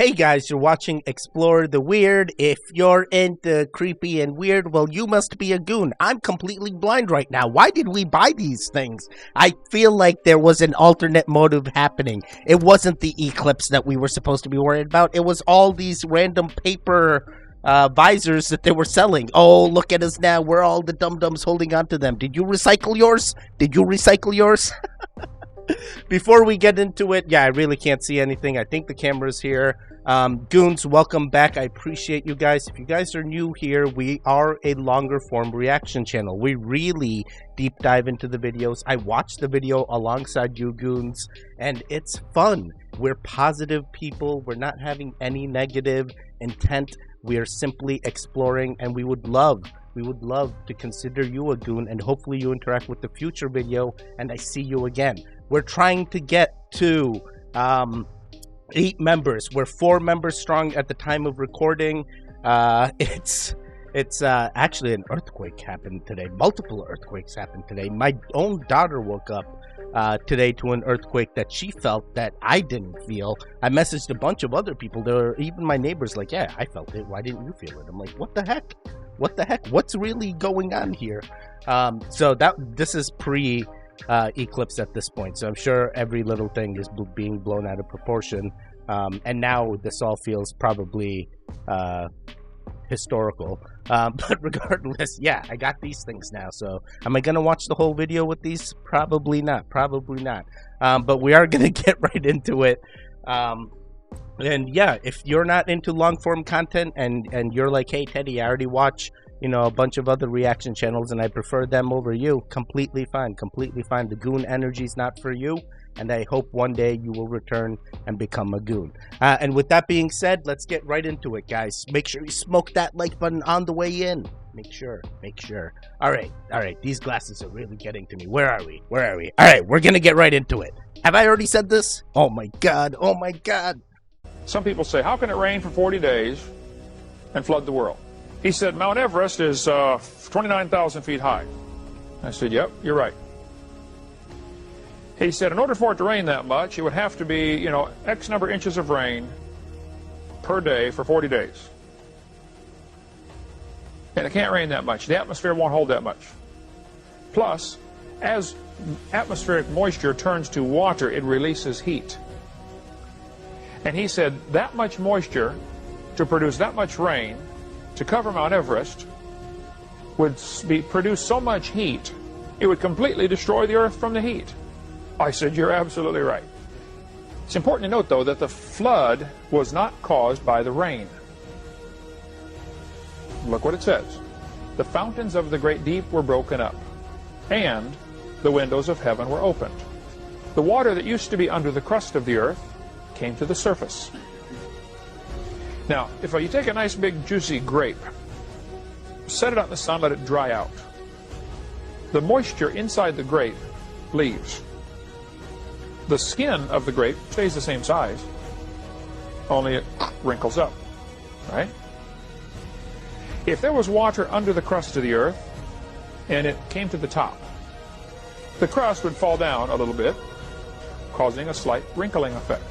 Hey guys, you're watching Explore the Weird. If you're into creepy and weird, well, you must be a goon. I'm completely blind right now. Why did we buy these things? I feel like there was an alternate motive happening. It wasn't the eclipse that we were supposed to be worried about. It was all these random paper visors that they were selling. Oh, look at us now. We're all the dum-dums holding on to them. Did you recycle yours? Did you recycle yours? Before we get into it, yeah, I really can't see anything. I think the camera's here. Goons, welcome back. I appreciate you guys. If you guys are new here, we are a longer form reaction channel. We really deep dive into the videos. I watch the video alongside you goons, and it's fun. We're positive people. We're not having any negative intent. We are simply exploring, and we would love to consider you a goon, and hopefully you interact with the future video and I see you again. We're trying to get to 8 members. We're 4 members strong at the time of recording. It's actually an earthquake happened today. Multiple earthquakes happened today. My own daughter woke up today to an earthquake that she felt that I didn't feel. I messaged a bunch of other people. There were even my neighbors like, yeah, I felt it. Why didn't you feel it? I'm like, what the heck? What the heck? What's really going on here? So this is pre eclipse at this point, so I'm sure every little thing is being blown out of proportion, and now this all feels probably historical, but regardless, yeah, I got these things now. So am I gonna watch the whole video with these? Probably not, but we are gonna get right into it. And yeah, if you're not into long form content and you're like, hey Teddy, I already watch a bunch of other reaction channels and I prefer them over you, completely fine. The goon energy is not for you, and I hope one day you will return and become a goon. And with that being said, let's get right into it, guys. Make sure you smoke that like button on the way in. Make sure. All right, these glasses are really getting to me. Where are we? All right, we're gonna get right into it. Have I already said this? Oh my god. Some people say, how can it rain for 40 days and flood the world? He said, Mount Everest is 29,000 feet high. I said, yep, you're right. He said, in order for it to rain that much, it would have to be, X number of inches of rain per day for 40 days. And it can't rain that much. The atmosphere won't hold that much. Plus, as atmospheric moisture turns to water, it releases heat. And he said that much moisture to produce that much rain to cover Mount Everest would produce so much heat, it would completely destroy the earth from the heat. I said, you're absolutely right. It's important to note, though, that the flood was not caused by the rain. Look what it says. The fountains of the great deep were broken up, and the windows of heaven were opened. The water that used to be under the crust of the earth came to the surface. Now, if you take a nice big juicy grape, set it out in the sun, let it dry out. The moisture inside the grape leaves. The skin of the grape stays the same size, only it wrinkles up, right? If there was water under the crust of the earth and it came to the top, the crust would fall down a little bit, causing a slight wrinkling effect.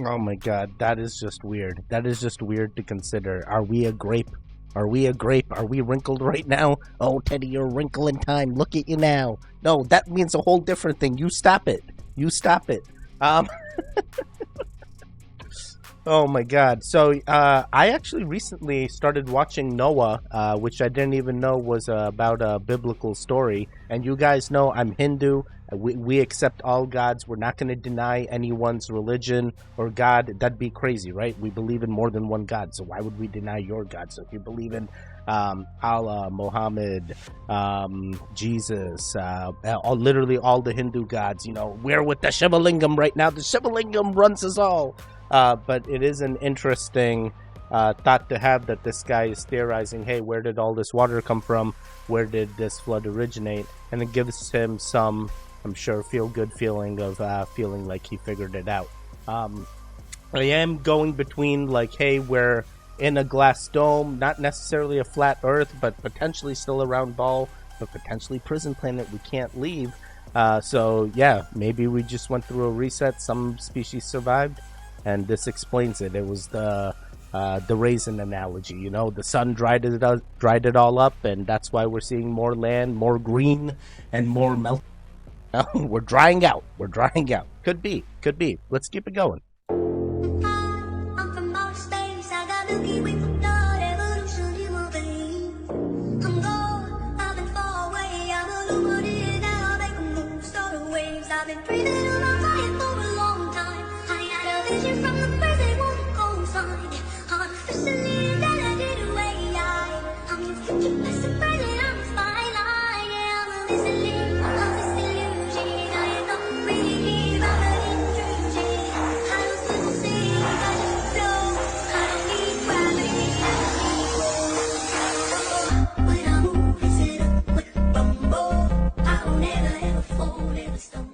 Oh my god, that is just weird. That is just weird to consider. Are we a grape? Are we wrinkled right now? Oh, Teddy, you're wrinkling time. Look at you now. No, that means a whole different thing. You stop it. Oh my god. So I actually recently started watching Noah, which I didn't even know was about a biblical story. And you guys know I'm Hindu. We accept all gods. We're not going to deny anyone's religion or God. That'd be crazy, right? We believe in more than one God, so why would we deny your God? So if you believe in Allah, Muhammad, Jesus, literally all the Hindu gods, we're with the Shiva Lingam right now. The Shiva Lingam runs us all. But it is an interesting thought to have that this guy is theorizing, hey, where did all this water come from? Where did this flood originate? And it gives him some, I'm sure, feel-good feeling of feeling like he figured it out. I am going between, like, hey, we're in a glass dome, not necessarily a flat earth, but potentially still a round ball, but potentially prison planet we can't leave. So yeah, maybe we just went through a reset. Some species survived, and this explains it. It was the raisin analogy. You know, the sun dried it all up, and that's why we're seeing more land, more green, and more melt. We're drying out. We're drying out. Could be. Could be. Let's keep it going. I'm from outer space. I got Milky Way from blood, evolution in my veins. I'm gone, I've been far away. I'm illuminated now, I make a move, start the waves. I've been breathing on my fire for a long time. I had a vision from the crazy one cosign. I'm officially validated way. I'm your future, past and present, I'm the spotlight. Yeah, I'm a listening, I'm this illusion. I am not really, I'm an intrusion. I don't still sing, I just flow. I don't need gravity. When I move, it's it up with a rumble. I don't ever fall, never stumble.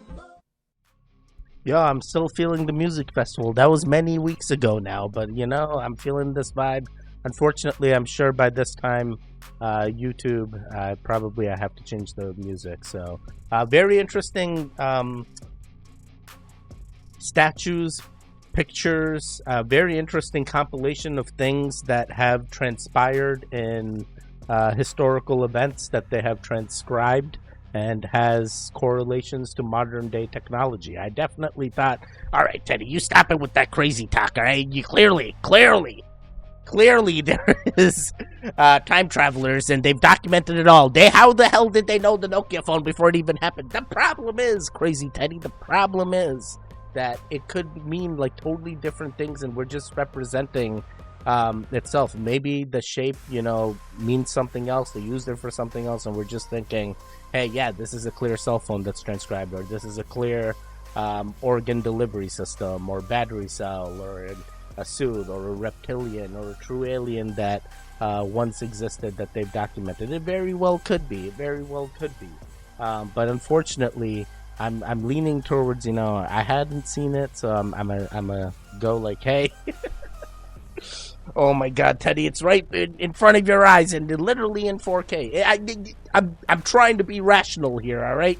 Yo, I'm still feeling the music festival. That was many weeks ago now, but you know, I'm feeling this vibe. Unfortunately, I'm sure by this time, YouTube, probably I have to change the music. So, very interesting statues, pictures, very interesting compilation of things that have transpired in historical events that they have transcribed and has correlations to modern day technology. I definitely thought, all right, Teddy, you stop it with that crazy talk, all right? You clearly there is time travelers and they've documented it all. How the hell did they know the Nokia phone before it even happened? The problem is, crazy Teddy, the problem is that it could mean like totally different things and we're just representing itself. Maybe the shape, you know, means something else. They used it for something else and we're just thinking, hey, yeah, this is a clear cell phone that's transcribed, or this is a clear organ delivery system, or battery cell, or a suit, or a reptilian, or a true alien that once existed that they've documented. It very well could be. It very well could be. But unfortunately, I'm leaning towards, you know, I hadn't seen it, so I'm a go like, hey. Oh my God, Teddy! It's right in front of your eyes, and literally in 4K. I'm trying to be rational here, all right?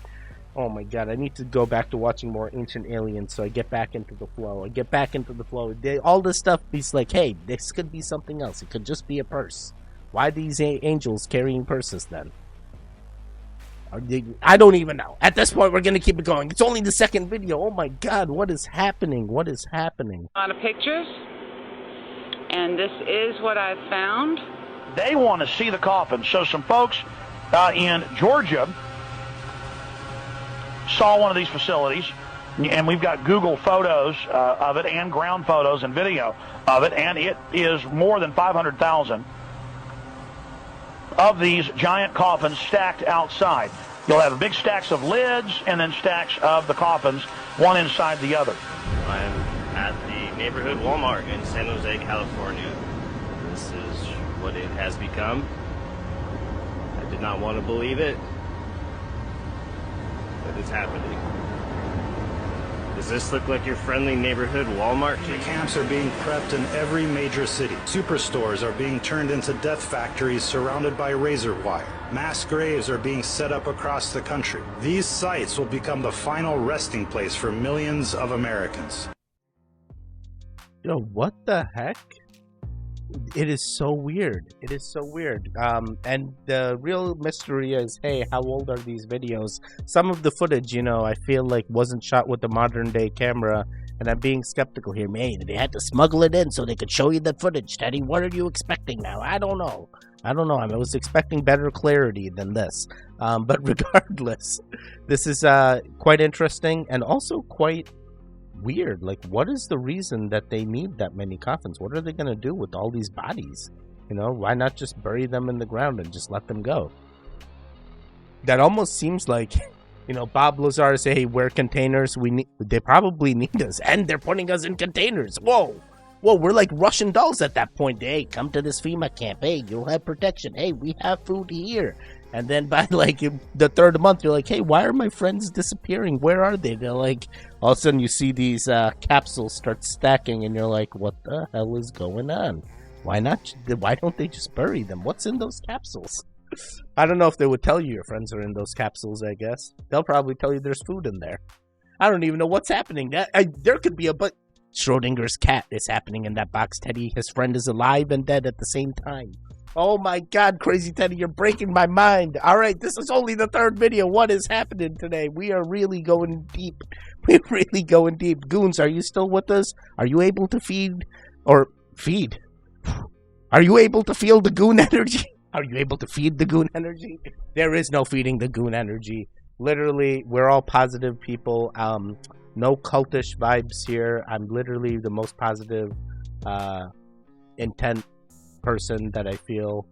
Oh my God, I need to go back to watching more Ancient Aliens, so I get back into the flow. All this stuff is like, hey, this could be something else. It could just be a purse. Why these angels carrying purses then? I don't even know. At this point, we're gonna keep it going. It's only the second video. Oh my God, what is happening? What is happening? A lot of pictures. And this is what I've found. They want to see the coffin. So some folks in Georgia saw one of these facilities, and we've got Google photos of it and ground photos and video of it, and it is more than 500,000 of these giant coffins stacked outside. You'll have big stacks of lids and then stacks of the coffins, one inside the other. I'm at the neighborhood Walmart in San Jose, California. This is what it has become. I did not want to believe it, but it's happening. Does this look like your friendly neighborhood Walmart? Camps are being prepped in every major city. Superstores are being turned into death factories surrounded by razor wire. Mass graves are being set up across the country. These sites will become the final resting place for millions of Americans. Yo, what the heck? It is so weird. It is so weird. And the real mystery is, hey, how old are these videos? Some of the footage, you know, I feel like wasn't shot with the modern day camera, and I'm being skeptical here. Man, they had to smuggle it in so they could show you the footage, Teddy. What are you expecting now? I don't know. I was expecting better clarity than this. But regardless, this is quite interesting and also quite weird. Like, what is the reason that they need that many coffins? What are they going to do with all these bodies? You know, why not just bury them in the ground and just let them go? That almost seems like, you know, Bob Lazar say, hey, we're containers. They probably need us, and they're putting us in containers. Whoa, we're like Russian dolls at that point. Hey, come to this FEMA camp. Hey, you'll have protection. Hey, we have food here. And then by like the third month, you're like, hey, why are my friends disappearing? Where are they? They're like, all of a sudden you see these capsules start stacking and you're like, what the hell is going on? Why don't they just bury them? What's in those capsules? I don't know if they would tell you your friends are in those capsules, I guess. They'll probably tell you there's food in there. I don't even know what's happening. There could be but Schrodinger's cat is happening in that box, Teddy. His friend is alive and dead at the same time. Oh my God, Crazy Teddy, you're breaking my mind. All right, this is only the third video. What is happening today? We are really going deep. We're really going deep. Goons, are you still with us? Are you able to feed? Are you able to feel the goon energy? Are you able to feed the goon energy? There is no feeding the goon energy. Literally, we're all positive people. No cultish vibes here. I'm literally the most positive, intent person that I feel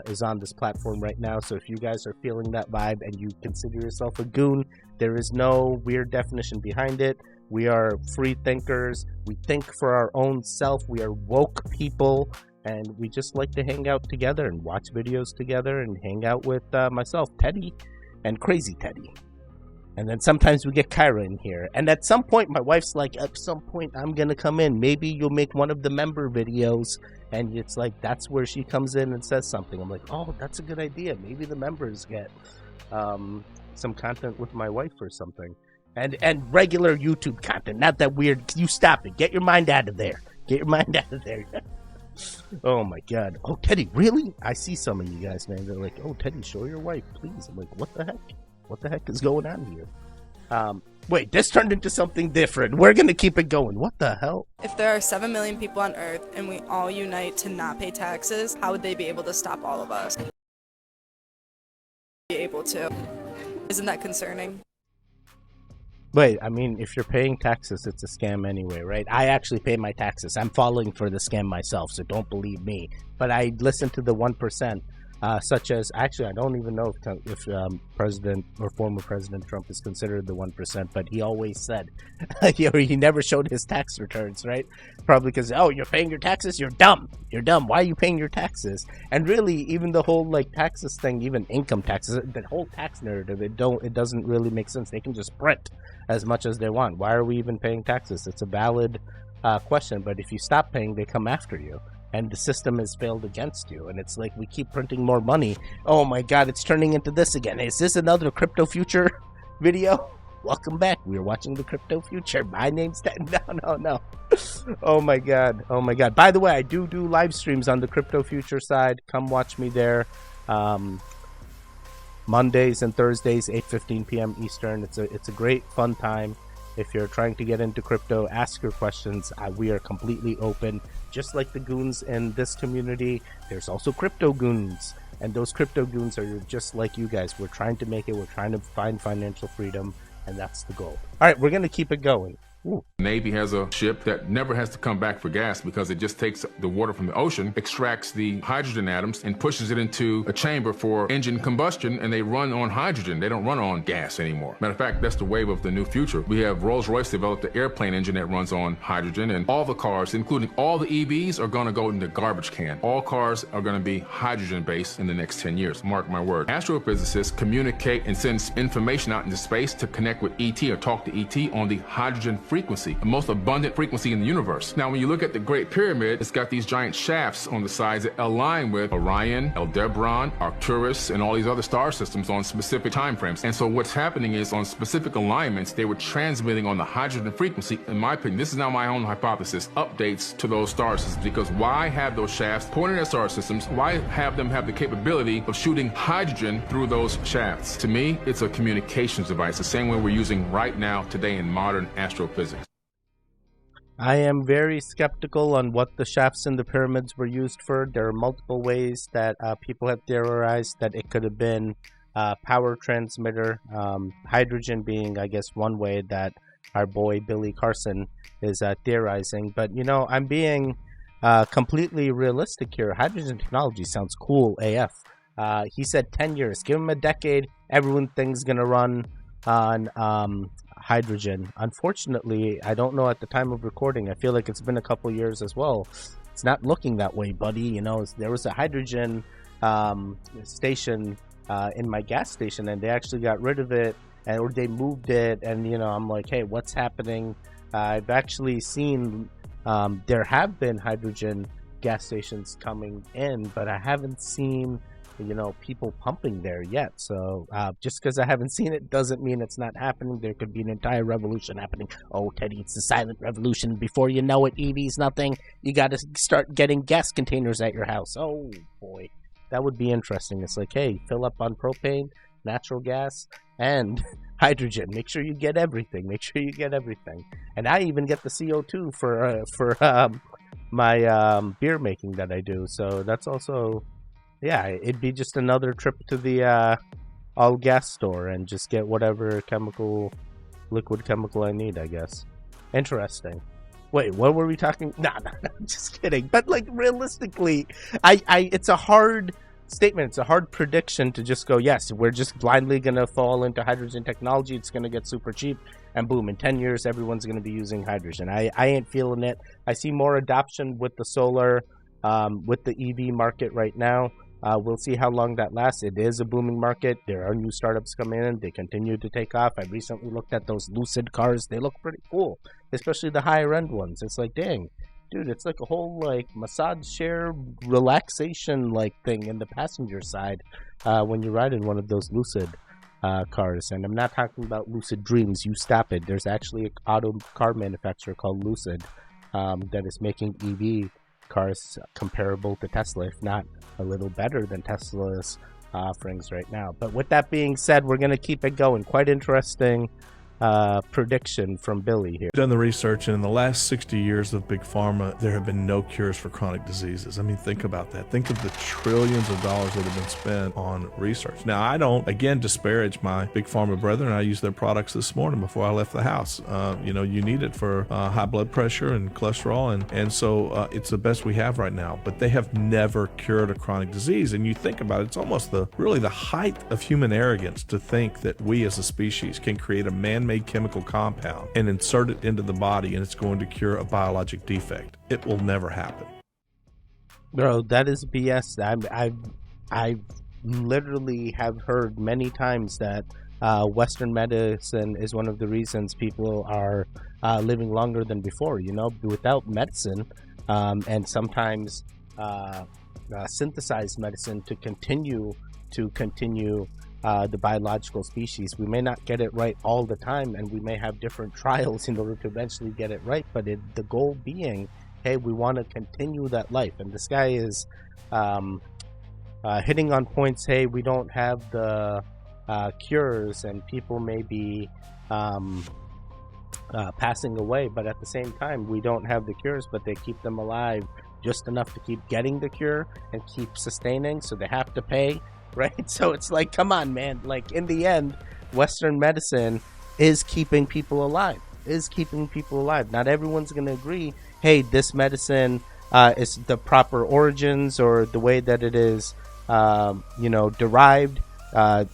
is on this platform right now. So if you guys are feeling that vibe and you consider yourself a goon, there is no weird definition behind it. We are free thinkers. We think for our own self. We are woke people. And we just like to hang out together and watch videos together and hang out with myself, Teddy, and Crazy Teddy. And then sometimes we get Kyra in here. And at some point, my wife's like, at some point, I'm going to come in. Maybe you'll make one of the member videos. And it's like, that's where she comes in and says something. I'm like, oh, that's a good idea. Maybe the members get some content with my wife or something. And regular YouTube content, not that weird. You stop it. Get your mind out of there. Get your mind out of there. Oh my God. Oh, Teddy, really? I see some of you guys, man. They're like, oh, Teddy, show your wife, please. I'm like, what the heck? What the heck is going on here? Wait, this turned into something different. We're going to keep it going. What the hell? If there are 7 million people on Earth and we all unite to not pay taxes, how would they be able to stop all of us? Be able to. Isn't that concerning? Wait, I mean, if you're paying taxes, it's a scam anyway, right? I actually pay my taxes. I'm falling for the scam myself, so don't believe me. But I listen to the 1%, such as, actually, I don't even know if President or former President Trump is considered the 1%, but he always said, he never showed his tax returns, right? Probably because, oh, you're paying your taxes? You're dumb. You're dumb. Why are you paying your taxes? And really, even the whole, like, taxes thing, even income taxes, the whole tax narrative, it doesn't really make sense. They can just print as much as they want. Why are we even paying taxes? It's a valid question, but if you stop paying, they come after you. And the system has failed against you. And it's like, we keep printing more money. Oh my God, it's turning into this again. Is this another Crypto Future video? Welcome back. We're watching the Crypto Future. My name's Ted. No. Oh my God. Oh my God. By the way, I do live streams on the Crypto Future side. Come watch me there. Mondays and Thursdays, 8:15 p.m. Eastern. It's a great fun time. If you're trying to get into crypto, ask your questions. We are completely open. Just like the goons in this community, there's also crypto goons. And those crypto goons are just like you guys. We're trying to make it. We're trying to find financial freedom. And that's the goal. All right, we're going to keep it going. Ooh. Navy has a ship that never has to come back for gas because it just takes the water from the ocean, extracts the hydrogen atoms, and pushes it into a chamber for engine combustion, and they run on hydrogen. They don't run on gas anymore. Matter of fact, that's the wave of the new future. We have Rolls-Royce developed the airplane engine that runs on hydrogen, and all the cars, including all the EVs, are going to go in the garbage can. All cars are going to be hydrogen-based in the next 10 years. Mark my word. Astrophysicists communicate and send information out into space to connect with ET or talk to ET on the hydrogen frequency, the most abundant frequency in the universe. Now, when you look at the Great Pyramid, it's got these giant shafts on the sides that align with Orion, Aldebaran, Arcturus, and all these other star systems on specific time frames. And so what's happening is on specific alignments, they were transmitting on the hydrogen frequency. In my opinion, this is now my own hypothesis, updates to those star systems. Because why have those shafts pointed at star systems? Why have them have the capability of shooting hydrogen through those shafts? To me, it's a communications device, the same way we're using right now today in modern astrophysics. I am very skeptical on what the shafts in the pyramids were used for. There are multiple ways that people have theorized that it could have been power transmitter, hydrogen being, I guess, one way that our boy Billy Carson is theorizing. But, you know, I'm being completely realistic here. Hydrogen technology sounds cool AF. He said 10 years. Give him a decade. Everything's going to run on hydrogen. Unfortunately, I don't know at the time of recording. I feel like it's been a couple years as well. It's not looking that way, buddy. You know, there was a hydrogen station in my gas station, and they actually got rid of it, or they moved it. And you know, I'm like, hey, what's happening? I've actually seen there have been hydrogen gas stations coming in, but I haven't seen people pumping there yet. So just because I haven't seen it doesn't mean it's not happening. There could be an entire revolution happening. Oh, Teddy, it's the silent revolution. Before you know it, EV's nothing. You got to start getting gas containers at your house. Oh, boy. That would be interesting. It's like, hey, fill up on propane, natural gas, and hydrogen. Make sure you get everything. Make sure you get everything. And I even get the CO2 for my beer making that I do. So that's also... Yeah, it'd be just another trip to the all gas store and just get whatever liquid chemical I need, I guess. Interesting. Wait, what were we talking? Nah, just kidding. But like realistically, it's a hard statement. It's a hard prediction to just go, yes, we're just blindly gonna fall into hydrogen technology. It's gonna get super cheap, and boom, in 10 years, everyone's gonna be using hydrogen. I ain't feeling it. I see more adoption with the solar, with the EV market right now. We'll see how long that lasts. It is a booming market. There are new startups coming in. They continue to take off. I recently looked at those Lucid cars. They look pretty cool, especially the higher end ones. It's like, dang, dude, it's like a whole like massage chair relaxation like thing in the passenger side when you ride in one of those Lucid cars. And I'm not talking about Lucid Dreams. You stop it. There's actually an auto car manufacturer called Lucid that is making EV cars comparable to Tesla, if not a little better than Tesla's offerings right now. But with that being said, we're going to keep it going. Quite interesting prediction from Billy here. Done the research, and in the last 60 years of big pharma, there have been no cures for chronic diseases. I mean, think about that. Think of the trillions of dollars that have been spent on research. Now, I don't, again, disparage my big pharma brethren. I used their products this morning before I left the house. You need it for high blood pressure and cholesterol, and so it's the best we have right now. But they have never cured a chronic disease. And you think about it, it's almost really the height of human arrogance to think that we as a species can create a man-made chemical compound and insert it into the body and it's going to cure a biologic defect. It will never happen. Bro, that is BS. I literally have heard many times that Western medicine is one of the reasons people are living longer than before. Without medicine and sometimes synthesized medicine to continue the biological species. We may not get it right all the time, and we may have different trials in order to eventually get it right, but the goal being, hey, we want to continue that life. And this guy is hitting on points, hey, we don't have the cures, and people may be passing away, but at the same time, we don't have the cures, but they keep them alive just enough to keep getting the cure and keep sustaining, so they have to pay. Right? So it's like, come on, man. Like, in the end, Western medicine is keeping people alive. Not everyone's going to agree, hey, this medicine is the proper origins or the way that it is, derived,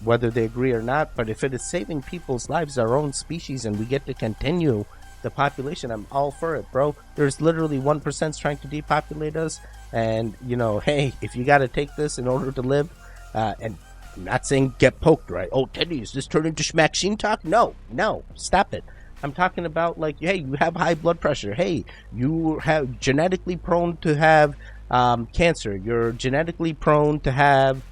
whether they agree or not. But if it is saving people's lives, our own species, and we get to continue the population, I'm all for it, bro. There's literally 1% trying to depopulate us. And, hey, if you got to take this in order to live, and I'm not saying get poked, right? Oh, Teddy, is this turned into Schmack talk? No, stop it. I'm talking about like, hey, you have high blood pressure. Hey, you have genetically prone to have cancer. You're genetically prone to have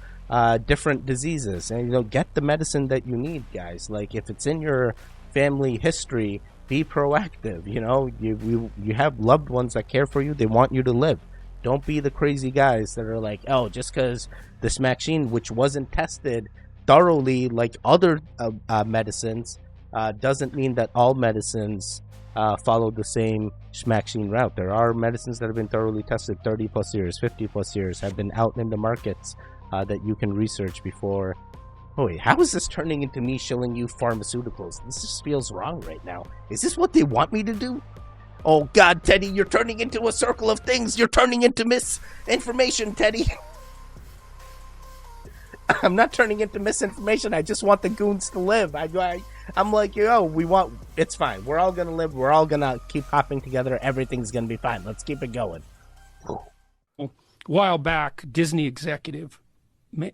different diseases, and get the medicine that you need, guys. Like, if it's in your family history, be proactive. You have loved ones that care for you. They want you to live. Don't be the crazy guys that are like, oh, just because this vaccine, which wasn't tested thoroughly like other medicines, doesn't mean that all medicines follow the same vaccine route. There are medicines that have been thoroughly tested 30 plus years, 50 plus years, have been out in the markets that you can research before. Oh, wait, how is this turning into me shilling you pharmaceuticals? This just feels wrong right now. Is this what they want me to do? Oh, God, Teddy, you're turning into a circle of things. You're turning into misinformation, Teddy. I'm not turning into misinformation. I just want the goons to live. I'm like, it's fine. We're all going to live. We're all going to keep hopping together. Everything's going to be fine. Let's keep it going. A while back, Disney executive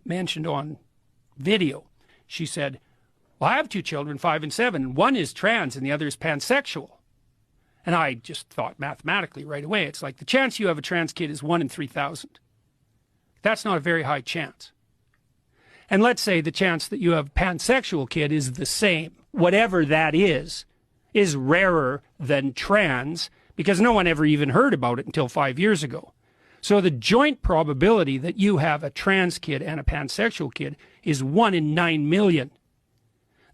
mentioned on video, she said, well, I have 2 children, 5 and 7. One is trans and the other is pansexual. And I just thought mathematically right away, it's like the chance you have a trans kid is 1 in 3,000. That's not a very high chance. And let's say the chance that you have a pansexual kid is the same. Whatever that is rarer than trans, because no one ever even heard about it until 5 years ago. So the joint probability that you have a trans kid and a pansexual kid is 1 in 9 million.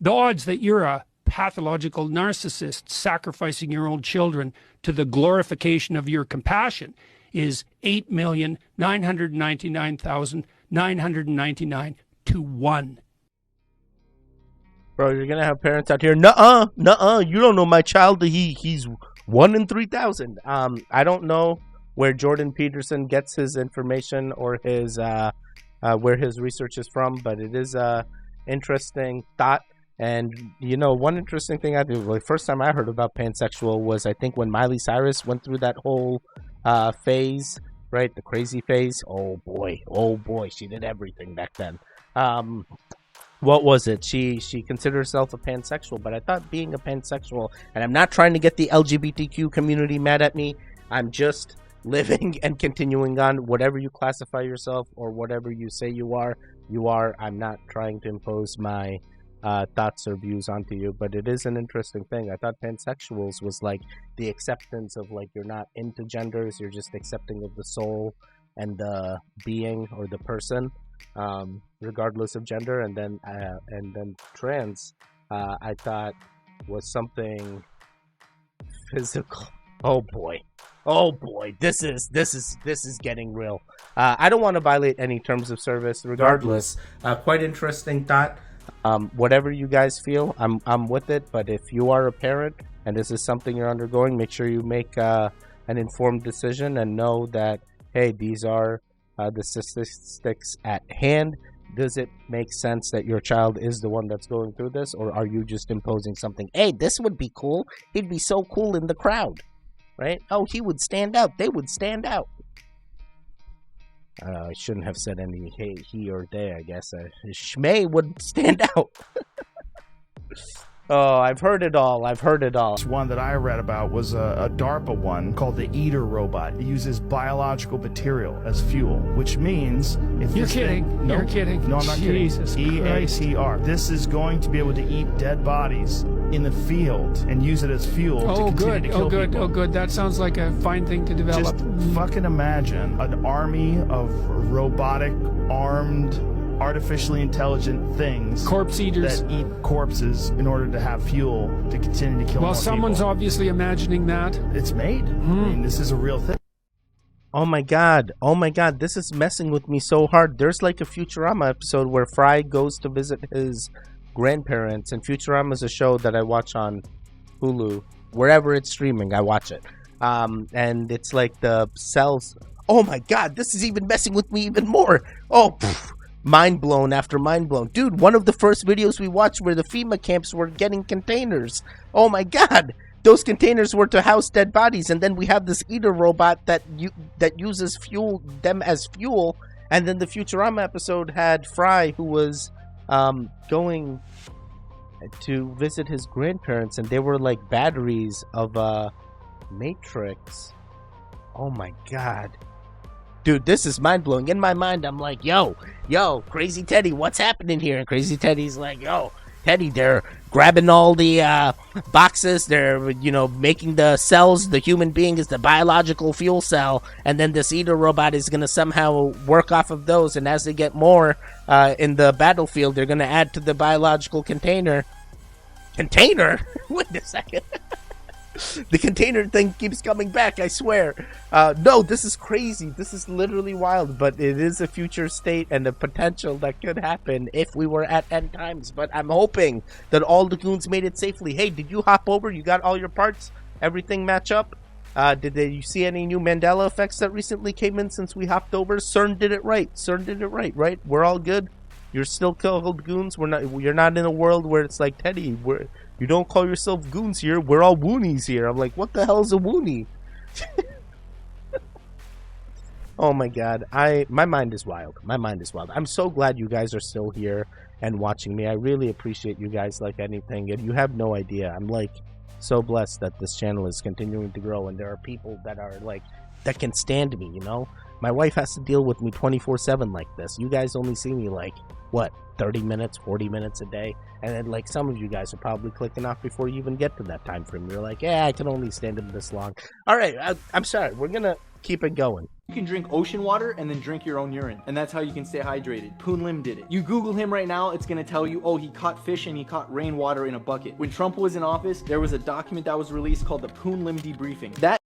The odds that you're a pathological narcissist sacrificing your own children to the glorification of your compassion is 8,999,999 to 1. Bro, you're gonna have parents out here. Nuh-uh. You don't know my child. He's 1 in 3,000. I don't know where Jordan Peterson gets his information or his where his research is from, but it is a interesting thought. And you know, one interesting thing the first time I heard about pansexual was I think when Miley Cyrus went through that whole phase, right? The crazy phase. Oh boy, she did everything back then. What was it? She considered herself a pansexual, but I thought being a pansexual, and I'm not trying to get the LGBTQ community mad at me, I'm just living and continuing on whatever you classify yourself or whatever you say you are. I'm not trying to impose my thoughts or views onto you, but it is an interesting thing. I thought pansexuals was like the acceptance of like you're not into genders, you're just accepting of the soul and the being or the person, regardless of gender. And then trans, I thought was something physical. Oh boy, this is getting real. I don't want to violate any terms of service. Regardless, quite interesting thought. Whatever you guys feel, I'm with it. But if you are a parent and this is something you're undergoing, make sure you make an informed decision and know that, hey, these are the statistics at hand. Does it make sense that your child is the one that's going through this, or are you just imposing something? Hey, this would be cool. He'd be so cool in the crowd, right? Oh, he would stand out. They would stand out. I shouldn't have said any he or they, I guess. Shmay would stand out. Oh, I've heard it all. One that I read about was a DARPA one called the Eater robot. It uses biological material as fuel, which means if You're kidding. No, You're kidding. No, I'm not Jesus kidding. EATR. This is going to be able to eat dead bodies in the field and use it as fuel to continue to kill people. Oh, good. That sounds like a fine thing to develop. Just fucking imagine an army of robotic, armed, artificially intelligent things, corpse eaters, that eat corpses in order to have fuel to continue to kill more someone's people. obviously imagining that. It's made. I mean, this is a real thing. Oh my god, this is messing with me so hard. There's like a Futurama episode where Fry goes to visit his grandparents, and Futurama is a show that I watch on Hulu. Wherever it's streaming, I watch it. And it's like the cells. Oh my god, this is even messing with me even more. Mind blown after mind blown. Dude, one of the first videos we watched where the FEMA camps were getting containers. Oh my god. Those containers were to house dead bodies, and then we have this eater robot that uses them as fuel. And then the Futurama episode had Fry, who was going to visit his grandparents, and they were like batteries of a Matrix. Oh my god. Dude, this is mind-blowing. In my mind, I'm like, yo, Crazy Teddy, what's happening here? And Crazy Teddy's like, yo, Teddy, they're grabbing all the boxes. They're, making the cells. The human being is the biological fuel cell. And then this eater robot is going to somehow work off of those. And as they get more in the battlefield, they're going to add to the biological container. Container? Wait a second. The container thing keeps coming back, I swear. No, this is crazy. This is literally wild, but it is a future state and a potential that could happen if we were at end times. But I'm hoping that all the goons made it safely. Hey, did you hop over? You got all your parts? Everything match up? Did you see any new Mandela effects that recently came in since we hopped over? CERN did it right. Right? We're all good. You're still called goons. You're not in a world where it's like, Teddy, you don't call yourself goons here. We're all woonies here. I'm like, what the hell is a woonie? Oh my god. My mind is wild. I'm so glad you guys are still here and watching me. I really appreciate you guys like anything. And you have no idea. I'm like so blessed that this channel is continuing to grow, and there are people that are like, that can stand me, you know? My wife has to deal with me 24/7 like this. You guys only see me like, what, 30 minutes, 40 minutes a day? And then like some of you guys are probably clicking off before you even get to that time frame. You're like, yeah, I can only stand him this long. All right, I'm sorry. We're going to keep it going. You can drink ocean water and then drink your own urine, and that's how you can stay hydrated. Poon Lim did it. You Google him right now, it's gonna tell you, oh, he caught fish and he caught rainwater in a bucket. When Trump was in office, there was a document that was released called the Poon Lim debriefing. That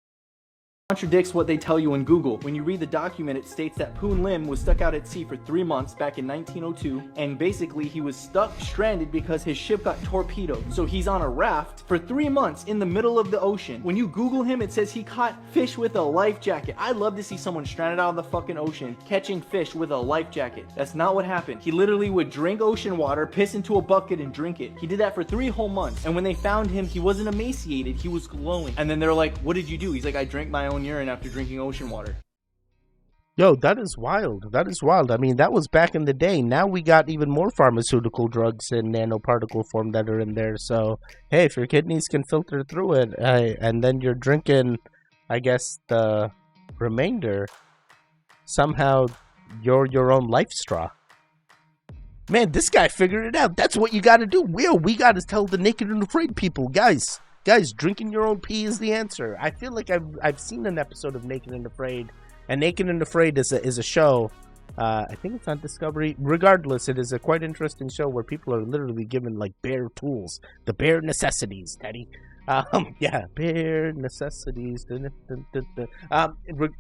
contradicts what they tell you in Google. When you read the document, it states that Poon Lim was stuck out at sea for 3 months back in 1902, and basically he was stuck stranded because his ship got torpedoed. So he's on a raft for 3 months in the middle of the ocean. When you Google him, it says he caught fish with a life jacket. I'd love to see someone stranded out of the fucking ocean catching fish with a life jacket. That's not what happened. He literally would drink ocean water, piss into a bucket, and drink it. He did that for 3 whole months, and when they found him, he wasn't emaciated, he was glowing. And then they're like, what did you do? He's like, I drank my own urine after drinking ocean water. Yo, that is wild. That is wild. I mean, that was back in the day. Now we got even more pharmaceutical drugs in nanoparticle form that are in there. So, hey, if your kidneys can filter through it, and then you're drinking, I guess, the remainder, somehow you're your own life straw. Man, this guy figured it out. That's what you got to do. We got to tell the naked and afraid people, guys, drinking your own pee is the answer. I feel like I've seen an episode of Naked and Afraid, and Naked and Afraid is a show. I think it's on Discovery. Regardless, it is a quite interesting show where people are literally given like bare tools, the bare necessities, Teddy. Yeah, bare necessities.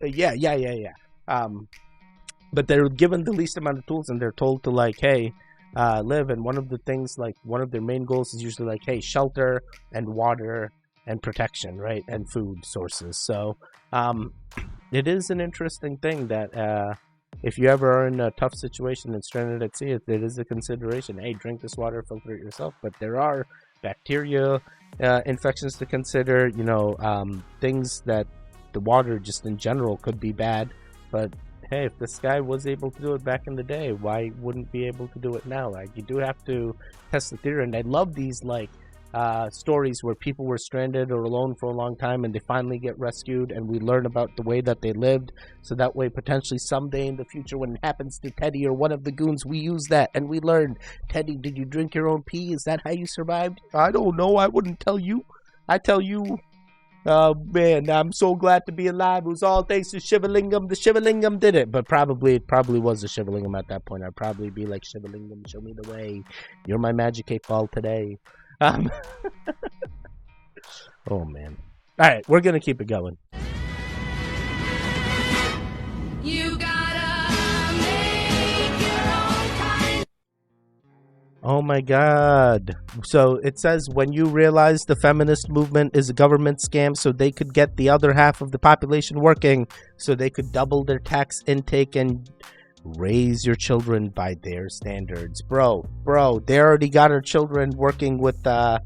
Yeah. But they're given the least amount of tools, and they're told to like, hey, live. And one of the things, like one of their main goals is usually like, hey, shelter and water and protection, right, and food sources. So it is an interesting thing that if you ever are in a tough situation and stranded at sea, it is a consideration. Hey, drink this water, filter it yourself. But there are bacteria infections to consider, you know, things that the water just in general could be bad. But hey, if this guy was able to do it back in the day, why wouldn't be able to do it now? Like, you do have to test the theory. And I love these like stories where people were stranded or alone for a long time and they finally get rescued, and we learn about the way that they lived, so that way potentially someday in the future when it happens to Teddy or one of the goons, we use that and we learn, Teddy, did you drink your own pee? Is that how you survived? I don't know. I wouldn't tell you. I tell you, oh man, I'm so glad to be alive. It was all thanks to Shivalingam. The Shivalingam did it. But it probably was a Shivalingam at that point. I'd probably be like, Shivalingam, show me the way. You're my magic 8 ball today. Oh man. Alright, we're gonna keep it going. You gotta make your own kind. Oh my god. So it says, when you realize the feminist movement is a government scam so they could get the other half of the population working, so they could double their tax intake and raise your children by their standards. Bro, they already got our children working with a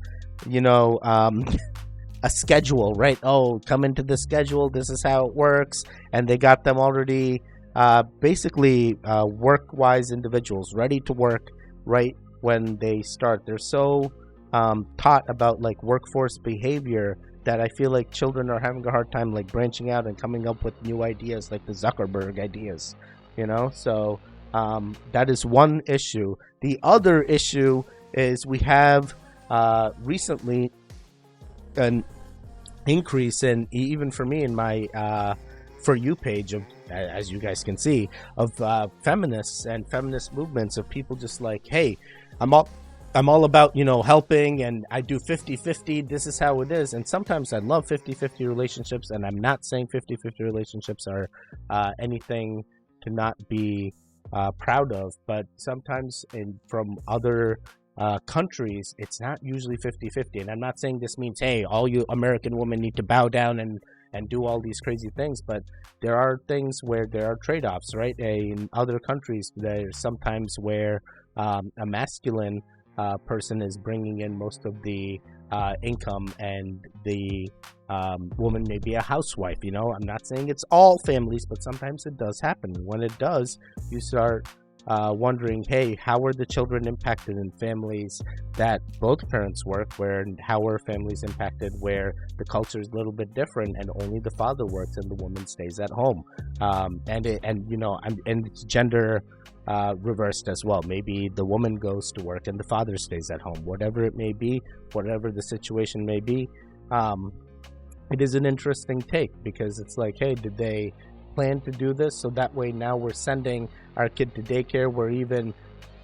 schedule, right? Oh, come into the schedule, this is how it works. And they got them already basically work-wise individuals ready to work right when they start. They're so taught about like workforce behavior that I feel like children are having a hard time like branching out and coming up with new ideas, like the Zuckerberg ideas. You know, so that is one issue. The other issue is we have recently an increase in, even for me in my For You page, of, as you guys can see, of feminists and feminist movements, of people just like, hey, I'm all about, you know, helping, and I do 50-50. This is how it is. And sometimes I love 50-50 relationships, and I'm not saying 50-50 relationships are anything to not be proud of, but sometimes from other countries, it's not usually 50-50. And I'm not saying this means, hey, all you American women need to bow down and do all these crazy things, but there are things where there are trade-offs, right? In other countries, there's sometimes where a masculine person is bringing in most of the income, and the woman may be a housewife. You know, I'm not saying it's all families, but sometimes it does happen. When it does, you start wondering, hey, how are the children impacted in families that both parents work, where how are families impacted where the culture is a little bit different and only the father works and the woman stays at home, and it's gender reversed as well. Maybe the woman goes to work and the father stays at home. Whatever it may be, whatever the situation may be, it is an interesting take, because it's like, hey, did they plan to do this so that way now we're sending our kid to daycare, we're even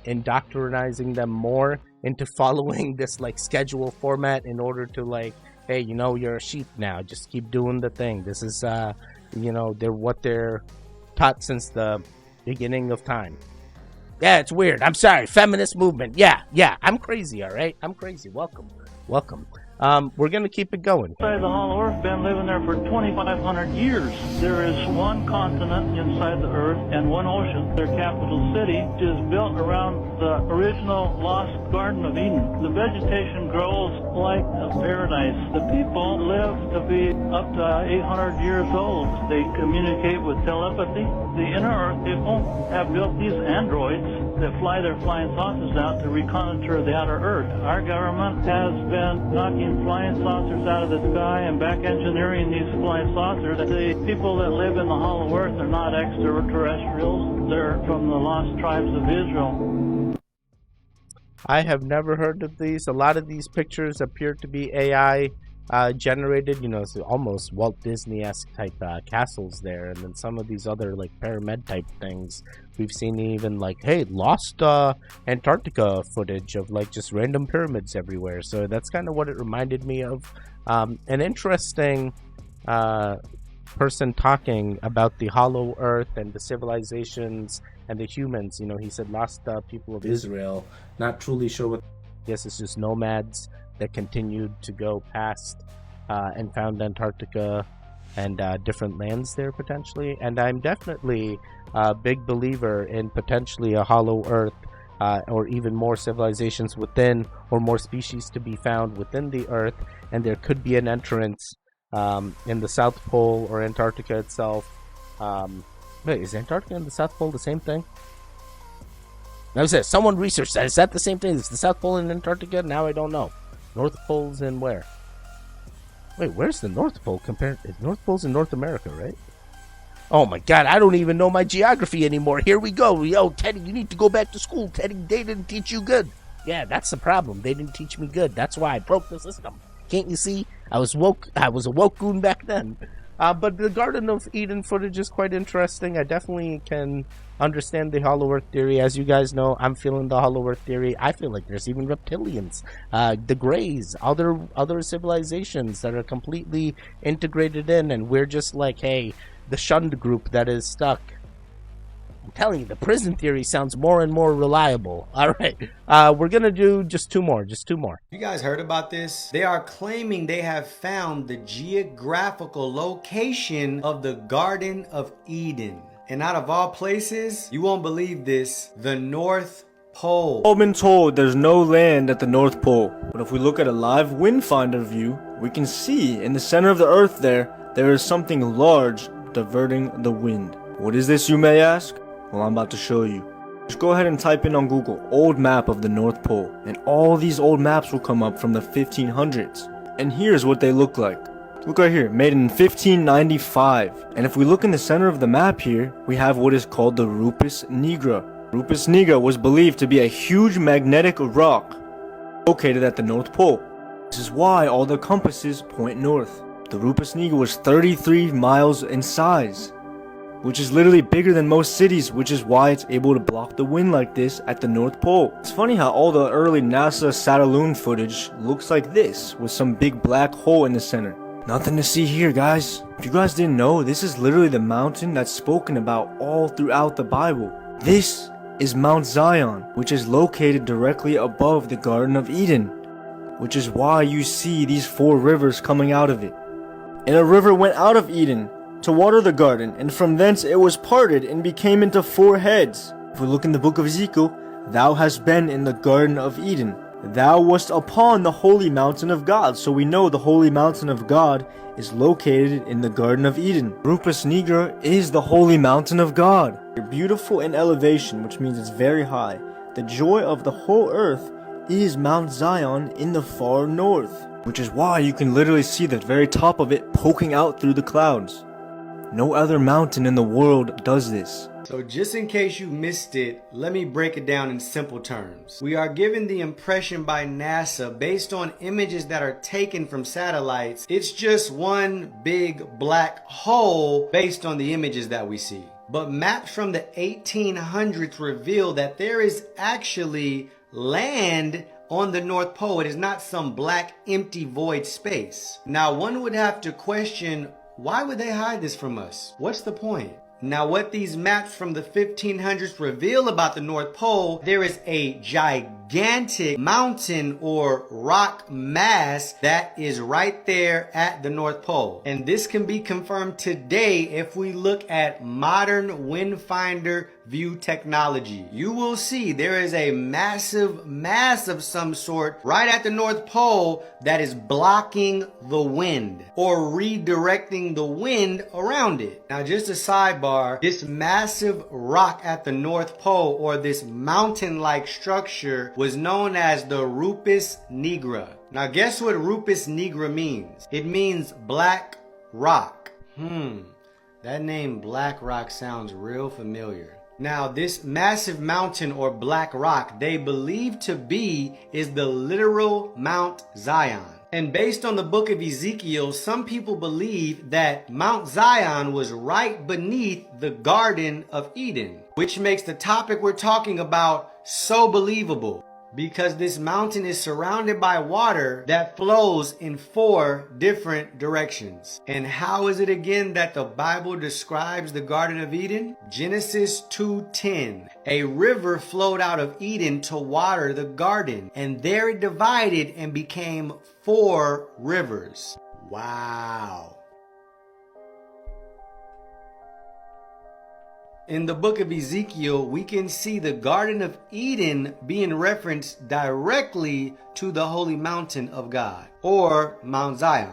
indoctrinizing them more into following this like schedule format in order to like, hey, you're a sheep now, just keep doing the thing. This is they're what they're taught since the beginning of time. Yeah, it's weird. I'm sorry. Feminist movement. Yeah, I'm crazy, all right? I'm crazy. Welcome. We're going to keep it going. Inside the Hollow Earth, been living there for 2,500 years. There is one continent inside the Earth and one ocean. Their capital city is built around the original lost Garden of Eden. The vegetation grows like a paradise. The people live to be up to 800 years old. They communicate with telepathy. The inner Earth people have built these androids that fly their flying saucers out to reconnoiter the outer Earth. Our government has been knocking flying saucers out of the sky and back engineering these flying saucers. The people that live in the Hollow Earth are not extraterrestrials. They're from the lost tribes of Israel. I have never heard of these. A lot of these pictures appear to be AI generated. It's almost Walt Disney-esque type castles there, and then some of these other like pyramid type things. We've seen even like, hey, lost Antarctica footage of like just random pyramids everywhere. So that's kind of what it reminded me of. An interesting person talking about the Hollow Earth and the civilizations and the humans. He said lost people of Israel. Not truly sure what. Yes, it's just nomads that continued to go past and found Antarctica and different lands there potentially. And I'm definitely a big believer in potentially a Hollow Earth or even more civilizations within, or more species to be found within the Earth, and there could be an entrance in the South Pole or Antarctica itself. Wait, is Antarctica and the South Pole the same thing? Now, someone researched that. Is that the same thing? Is the South Pole in Antarctica? Now I don't know. North Pole's in where? Wait, where's the North Pole compared? North Pole's in North America, right? Oh my God, I don't even know my geography anymore. Here we go. Yo, Teddy, you need to go back to school. Teddy, they didn't teach you good. Yeah, that's the problem. They didn't teach me good. That's why I broke the system. Can't you see? I was a woke goon back then. But the Garden of Eden footage is quite interesting. I definitely can understand the Hollow Earth theory. As you guys know, I'm feeling the Hollow Earth theory. I feel like there's even reptilians, the Greys, other civilizations that are completely integrated in, and we're just like, hey, the shunned group that is stuck. I'm telling you, the prison theory sounds more and more reliable. All right, we're gonna do just two more. You guys heard about this? They are claiming they have found the geographical location of the Garden of Eden. And out of all places, you won't believe this, the North Pole. I've been told there's no land at the North Pole. But if we look at a live wind finder view, we can see in the center of the Earth there is something large diverting the wind. What is this, you may ask? Well, I'm about to show you. Just go ahead and type in on Google, old map of the North Pole, and all these old maps will come up from the 1500s. And here's what they look like. Look right here, made in 1595. And if we look in the center of the map here, we have what is called the Rupus Nigra. Rupus Nigra was believed to be a huge magnetic rock located at the North Pole. This is why all the compasses point north. The Rupus Nigra was 33 miles in size, which is literally bigger than most cities, which is why it's able to block the wind like this at the North Pole. It's funny how all the early NASA Satelloon footage looks like this, with some big black hole in the center. Nothing to see here, guys. If you guys didn't know, this is literally the mountain that's spoken about all throughout the Bible. This is Mount Zion, which is located directly above the Garden of Eden, which is why you see these 4 rivers coming out of it. And a river went out of Eden to water the garden, and from thence it was parted and became into 4 heads. If we look in the book of Ezekiel, thou hast been in the Garden of Eden, Thou wast upon the holy mountain of God. So we know the holy mountain of God is located in the Garden of Eden. Rupes nigra is the holy mountain of God. They're beautiful in elevation, which means it's very high. The joy of the whole earth is Mount Zion in the far north, which is why you can literally see the very top of it poking out through the clouds. No other mountain in the world does this. So just in case you missed it, let me break it down in simple terms. We are given the impression by NASA based on images that are taken from satellites. It's just one big black hole based on the images that we see. But maps from the 1800s reveal that there is actually land on the North Pole. It is not some black empty void space. Now one would have to question, why would they hide this from us? What's the point? Now what these maps from the 1500s reveal about the North Pole, there is a gigantic mountain or rock mass that is right there at the North Pole. And this can be confirmed today if we look at modern wind finder view technology. You will see there is a massive mass of some sort right at the North Pole that is blocking the wind or redirecting the wind around it. Now just a sidebar, this massive rock at the North Pole, or this mountain-like structure, was known as the Rupes nigra. Now guess what Rupes nigra means? It means black rock. That name Black Rock sounds real familiar. Now this massive mountain or black rock they believe to be is the literal Mount Zion. And based on the book of Ezekiel, some people believe that Mount Zion was right beneath the Garden of Eden, which makes the topic we're talking about so believable, because this mountain is surrounded by water that flows in 4 different directions. And how is it again that the Bible describes the Garden of Eden? Genesis 2:10. A river flowed out of Eden to water the garden, and there it divided and became 4 rivers. Wow. In the book of Ezekiel, we can see the Garden of Eden being referenced directly to the holy mountain of God, or Mount Zion.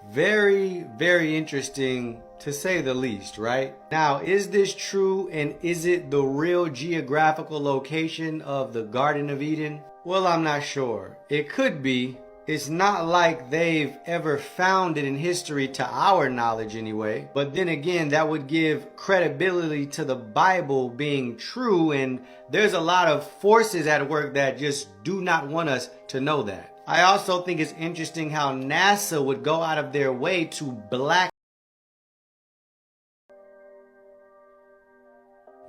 Very, very interesting to say the least, right? Now, is this true, and is it the real geographical location of the Garden of Eden? Well, I'm not sure. It could be. It's not like they've ever found it in history to our knowledge anyway. But then again, that would give credibility to the Bible being true, and there's a lot of forces at work that just do not want us to know that. I also think it's interesting how NASA would go out of their way to black.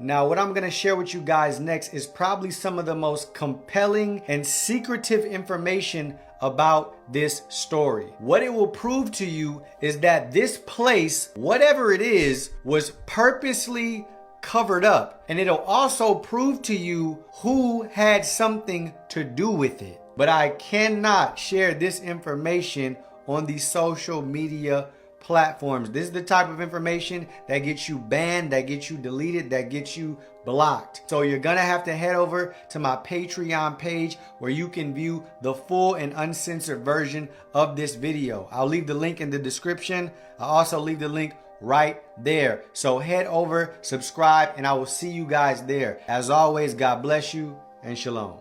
Now, what I'm going to share with you guys next is probably some of the most compelling and secretive information about this story. What it will prove to you is that this place, whatever it is, was purposely covered up. And it'll also prove to you who had something to do with it. But I cannot share this information on the social media platforms. This is the type of information that gets you banned, that gets you deleted, that gets you blocked. So you're gonna have to head over to my Patreon page where you can view the full and uncensored version of this video. I'll leave the link in the description. I'll also leave the link right there. So head over, subscribe, and I will see you guys there. As always, God bless you and shalom.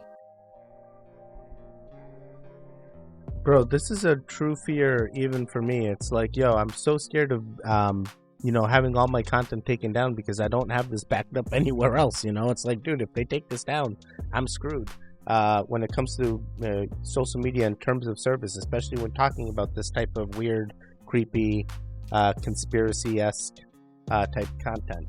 Bro, this is a true fear even for me. It's like, yo, I'm so scared of, having all my content taken down because I don't have this backed up anywhere else, It's like, dude, if they take this down, I'm screwed. When it comes to social media in terms of service, especially when talking about this type of weird, creepy, conspiracy-esque type content,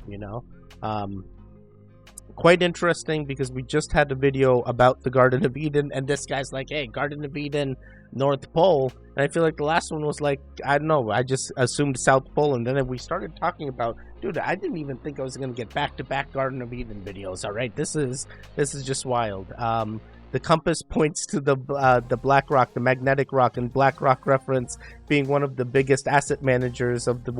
Quite interesting because we just had a video about the Garden of Eden, and this guy's like, hey, Garden of Eden, North Pole, and I feel like the last one was like, I don't know, I just assumed South Pole, and then we started talking about, dude, I didn't even think I was going to get back-to-back Garden of Eden videos, all right? This is just wild. The compass points to the Black Rock, the magnetic rock, and Black Rock reference being one of the biggest asset managers of the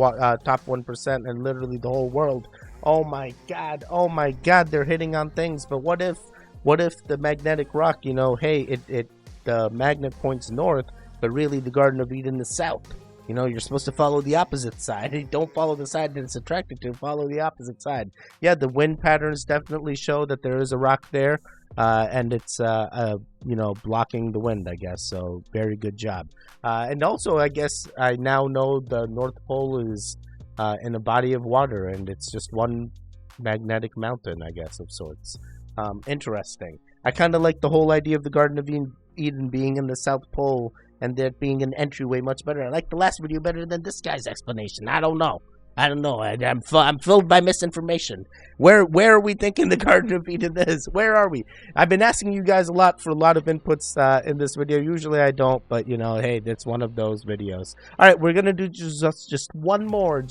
top 1% and literally the whole world. Oh my God, they're hitting on things. But what if the magnetic rock, hey, it the magnet points north, but really the Garden of Eden is south. You know, you're supposed to follow the opposite side. Don't follow the side that it's attracted to. Follow the opposite side. Yeah, the wind patterns definitely show that there is a rock there, and it's blocking the wind, I guess. So very good job. And also, I guess I now know the North Pole is in a body of water, and it's just one magnetic mountain, I guess, of sorts. Interesting. I kind of like the whole idea of the Garden of Eden being in the South Pole, and there being an entryway much better. I like the last video better than this guy's explanation. I don't know. I'm filled by misinformation. Where are we thinking the Garden of Eden is? Where are we? I've been asking you guys a lot for a lot of inputs in this video. Usually I don't, but hey, that's one of those videos. All right, we're gonna do just one more,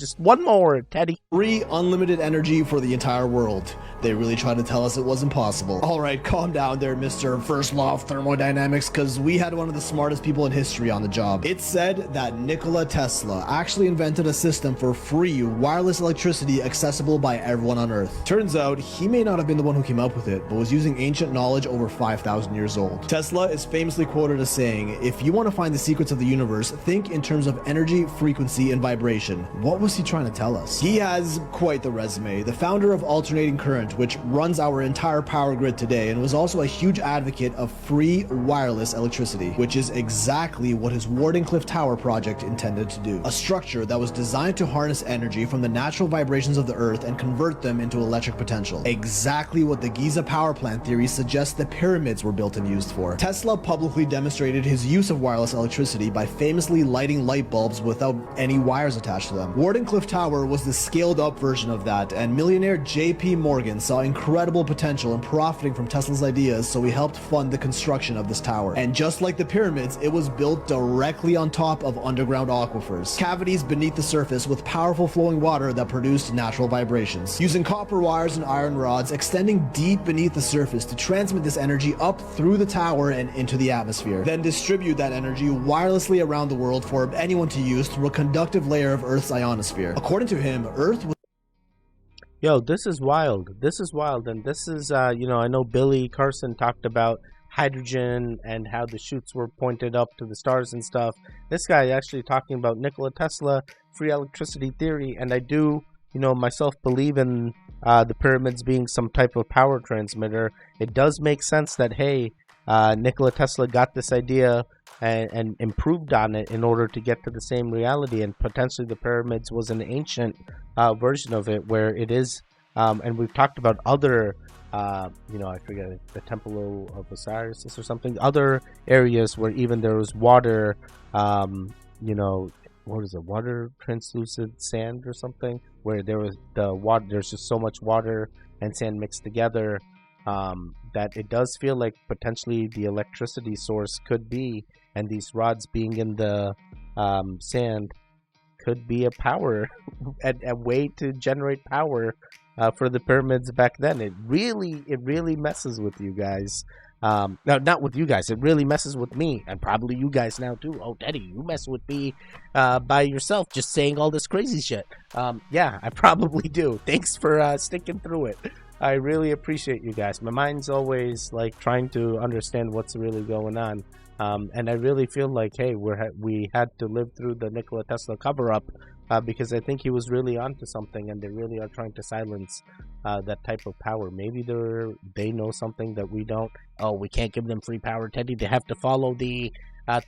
Teddy. Free unlimited energy for the entire world. They really tried to tell us it wasn't possible. All right, calm down there, Mr. First Law of Thermodynamics, because we had one of the smartest people in history on the job. It said that Nikola Tesla actually invented a system for free wireless electricity accessible by everyone on Earth. Turns out he may not have been the one who came up with it, but was using ancient knowledge over 5,000 years old. Tesla is famously quoted as saying, "If you want to find the secrets of the universe, think in terms of energy, frequency, and vibration." What was he trying to tell us? He has quite the resume. The founder of alternating current, which runs our entire power grid today, and was also a huge advocate of free wireless electricity, which is exactly what his Wardenclyffe Tower project intended to do. A structure that was designed to harness energy from the natural vibrations of the Earth and convert them into electric potential. Exactly what the Giza power plant theory suggests the pyramids were built and used for. Tesla publicly demonstrated his use of wireless electricity by famously lighting light bulbs without any wires attached to them. Wardenclyffe Tower was the scaled up version of that, and millionaire J.P. Morgan saw incredible potential in profiting from Tesla's ideas, so he helped fund the construction of this tower. And just like the pyramids, it was built directly on top of underground aquifers, cavities beneath the surface with powerful flowing water that produced natural vibrations, using copper wires and iron rods extending deep beneath the surface to transmit this energy up through the tower and into the atmosphere, then distribute that energy wirelessly around the world for anyone to use through a conductive layer of Earth's ionosphere. According to him, Earth was... Yo, this is wild. This is wild, and this is, I know Billy Carson talked about hydrogen and how the chutes were pointed up to the stars and stuff. This guy actually talking about Nikola Tesla, free electricity theory, and I do, myself believe in the pyramids being some type of power transmitter. It does make sense that, hey, Nikola Tesla got this idea and improved on it in order to get to the same reality, and potentially the pyramids was an ancient version of it where it is, and we've talked about other I forget, the Temple of Osiris or something, other areas where even there was water, what is it, water translucent sand or something, where there was the water, there's just so much water and sand mixed together that it does feel like potentially the electricity source could be, and these rods being in the sand could be a power, a way to generate power for the pyramids back then. It really messes with you guys. No, not with you guys. It really messes with me, and probably you guys now too. Oh, Teddy, you mess with me by yourself, just saying all this crazy shit. Yeah, I probably do. Thanks for sticking through it. I really appreciate you guys. My mind's always like trying to understand what's really going on. And I really feel like, hey, we had to live through the Nikola Tesla cover-up because I think he was really onto something, and they really are trying to silence that type of power. Maybe they know something that we don't. Oh, we can't give them free power, Teddy. They have to follow the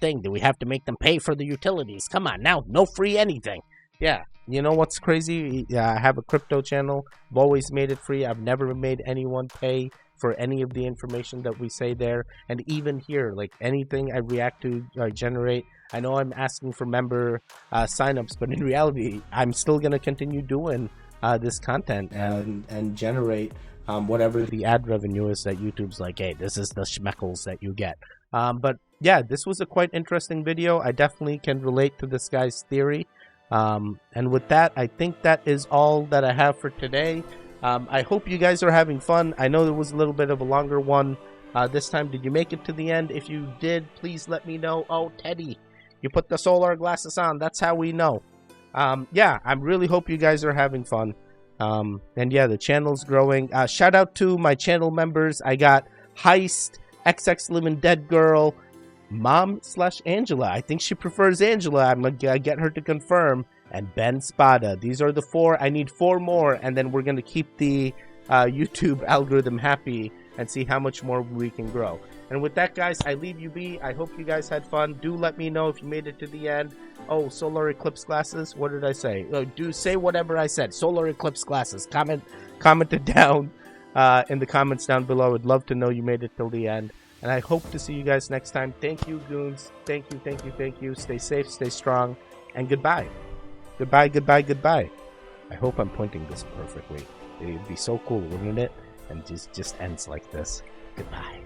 thing. Do we have to make them pay for the utilities? Come on, now, no free anything. Yeah, you know what's crazy? I have a crypto channel. I've always made it free. I've never made anyone pay for any of the information that we say there. And even here, like anything I react to or generate, I know I'm asking for member signups, but in reality, I'm still going to continue doing this content and generate whatever the ad revenue is that YouTube's like, hey, this is the schmeckles that you get. But yeah, this was a quite interesting video. I definitely can relate to this guy's theory. And with that, I think that is all that I have for today. I hope you guys are having fun. I know there was a little bit of a longer one this time. Did you make it to the end? If you did, please let me know. Oh, Teddy, you put the solar glasses on. That's how we know. Yeah, I really hope you guys are having fun. And yeah, the channel's growing. Shout out to my channel members. I got Heist, XX Living Dead Girl, Mom/Angela. I think she prefers Angela. I'm going to get her to confirm. And Ben Spada. These are the 4. I need 4 more, and then we're going to keep the YouTube algorithm happy and see how much more we can grow. And with that, guys, I leave you be. I hope you guys had fun. Do let me know if you made it to the end. Oh, solar eclipse glasses. What did I say? Do say whatever I said. Solar eclipse glasses. Comment it down in the comments down below. I'd love to know you made it till the end. And I hope to see you guys next time. Thank you, goons. Thank you, thank you, thank you. Stay safe, stay strong, and goodbye. Goodbye, goodbye, goodbye. I hope I'm pointing this perfectly. It'd be so cool, wouldn't it? And just ends like this. Goodbye.